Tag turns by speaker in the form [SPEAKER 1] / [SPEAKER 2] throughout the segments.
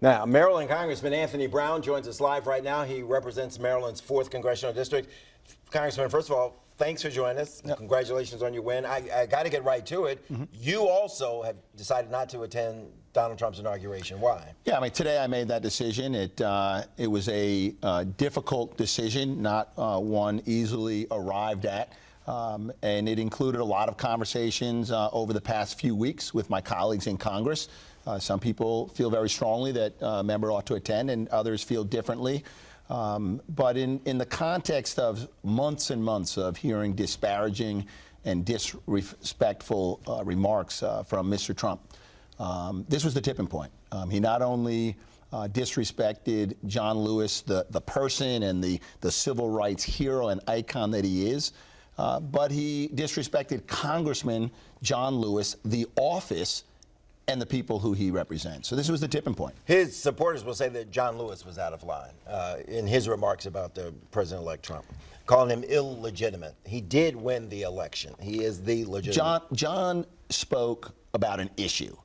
[SPEAKER 1] Now, Maryland Congressman Anthony Brown joins us live right now. He represents Maryland's 4th Congressional District. Congressman, first of all, thanks for joining us. Yep. Congratulations on your win. I got to get right to it. You also have decided not to attend Donald Trump's inauguration. Why?
[SPEAKER 2] Yeah, I mean, today I made that decision. It was a difficult decision, not one easily arrived at. And it included a lot of conversations over the past few weeks with my colleagues in Congress. Some people feel very strongly that a member ought to attend, and others feel differently. But in the context of months and months of hearing disparaging and disrespectful remarks from Mr. Trump, this was the tipping point. He not only disrespected John Lewis, the person and the civil rights hero and icon that he is, but he disrespected Congressman John Lewis, the office, and the people who he represents. So this was the tipping point.
[SPEAKER 1] His supporters will say that John Lewis was out of line in his remarks about the President-elect Trump, calling him illegitimate. He did win the election. He is the legitimate.
[SPEAKER 2] John spoke about an issue.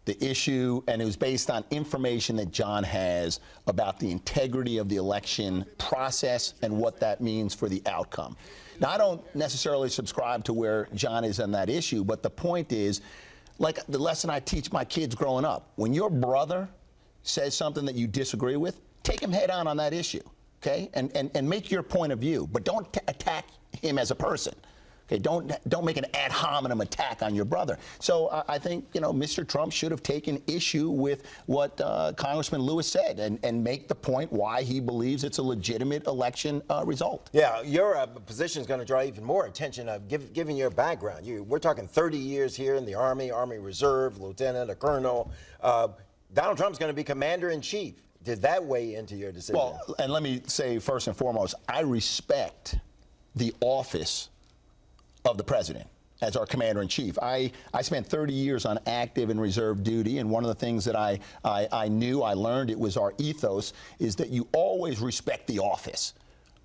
[SPEAKER 2] The issue, and it was based on information that John has about the integrity of the election process and what that means for the outcome. Now, I don't necessarily subscribe to where John is on that issue, but the point is, like the lesson I teach my kids growing up, when your brother says something that you disagree with, take him head on that issue, okay? And make your point of view, but don't attack him as a person. Okay, don't make an ad hominem attack on your brother. So I think, you know, Mr. Trump should have taken issue with what Congressman Lewis said and make the point why he believes it's a legitimate election result.
[SPEAKER 1] Yeah, your position is going to draw even more attention given your background. We're talking 30 years here in the Army, Army Reserve, lieutenant, a colonel. Donald Trump's going to be commander-in-chief. Did that weigh into your decision?
[SPEAKER 2] Well, and let me say first and foremost, I respect the office of the president as our commander-in-chief. I spent 30 years on active and reserve duty, and one of the things that I learned, it was our ethos, is that you always respect the office,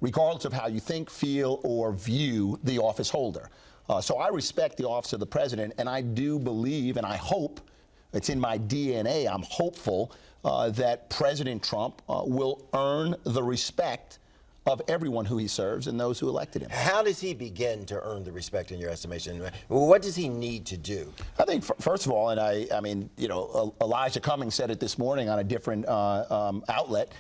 [SPEAKER 2] regardless of how you think, feel, or view the office holder. So I respect the office of the president, and I do believe, and I hope, it's in my DNA, I'm hopeful that President Trump will earn the respect of everyone who he serves and those who elected him.
[SPEAKER 1] How does he begin to earn the respect in your estimation? What does he need to do?
[SPEAKER 2] I think, first of all, and I mean, you know, Elijah Cummings said it this morning on a different outlet,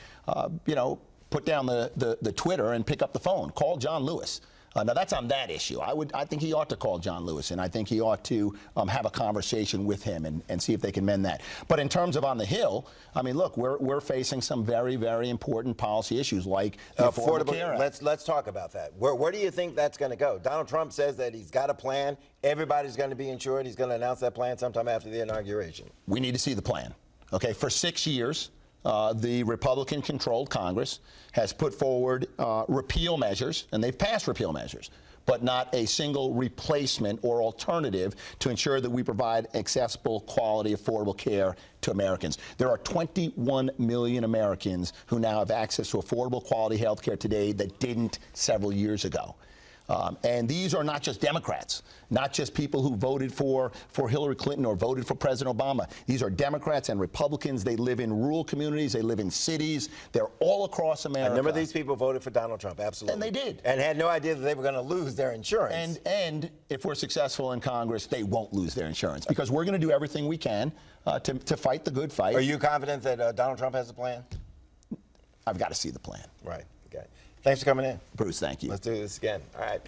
[SPEAKER 2] you know, put down the Twitter and pick up the phone. Call John Lewis. Now, that's on that issue. I think he ought to call John Lewis, and I think he ought to have a conversation with him and see if they can mend that. But in terms of on the Hill, I mean, look, we're facing some very, very important policy issues like the Affordable Care Act.
[SPEAKER 1] Let's talk about that. Where do you think that's going to go? Donald Trump says that he's got a plan. Everybody's going to be insured. He's going to announce that plan sometime after the inauguration.
[SPEAKER 2] We need to see the plan. Okay, for 6 years, the Republican-controlled Congress has put forward repeal measures, and they've passed repeal measures, but not a single replacement or alternative to ensure that we provide accessible, quality, affordable care to Americans. There are 21 million Americans who now have access to affordable, quality health care today that didn't several years ago. And these are not just Democrats, not just people who voted for Hillary Clinton or voted for President Obama. These are Democrats and Republicans. They live in rural communities. They live in cities. They're all across America.
[SPEAKER 1] A number of these people voted for Donald Trump, absolutely.
[SPEAKER 2] And they did.
[SPEAKER 1] And had no idea that they were going to lose their insurance.
[SPEAKER 2] And if we're successful in Congress, they won't lose their insurance because we're going to do everything we can to fight the good fight.
[SPEAKER 1] Are you confident that Donald Trump has a plan?
[SPEAKER 2] I've got to see the plan.
[SPEAKER 1] Right. Okay. Thanks for coming in.
[SPEAKER 2] Bruce, thank you.
[SPEAKER 1] Let's do this again. All right.